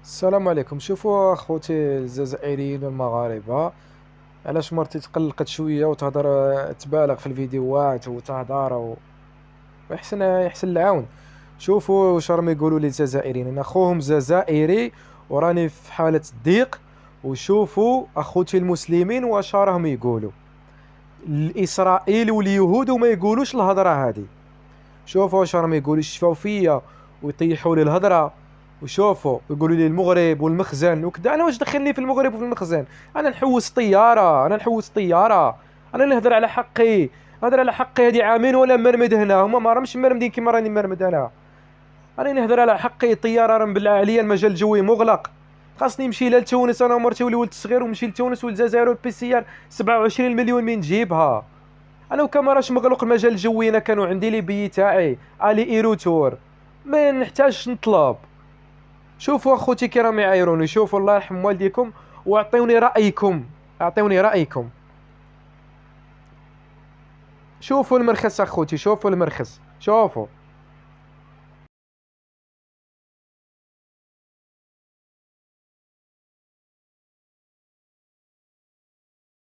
السلام عليكم. شوفوا اخوتي الجزائريين والمغاربه، علاش مرتي تقلقت شويه وتهضر، تبالغ في الفيديوهات وتهضر يحسن العون. شوفوا واش راهم يقولوا لي الجزائريين، انا اخوهم جزائري وراني في حاله ضيق. وشوفوا اخوتي المسلمين واش راهم يقولوا الاسرائيل واليهود وما يقولوش الهضره هذه. شوفوا واش راهم يقولوا، يشفاو فيا ويطيحوا لي الهضره. وشوفوا يقولوا لي المغرب والمخزن وكذا. انا واش دخلني في المغرب وفي المخزن؟ انا نحوس طياره، انا نهضر على حقي. نهضر على حقي، هذه عامين ولا مرمد هنا، هما ما راهمش مرمدين كيما راني مرمد انا. انا نهضر على حقي. طياره راه بالله عليا المجال الجوي مغلق. خاصني نمشي لتونس انا ومرتي والولد الصغير، ونمشي لتونس والجزائر والبي سي ار 27 مليون من نجيبها. انا وكما راش مغلق المجال الجوي، انا كانوا عندي لي بي تاعي الي ايروتور، ما نحتاجش نطلب. شوفوا اخوتي كي راهم يعايروني، شوفوا الله يرحم والديكم واعطوني رايكم. اعطوني رايكم. شوفوا المرخص اخوتي، شوفوا المرخص، شوفوا.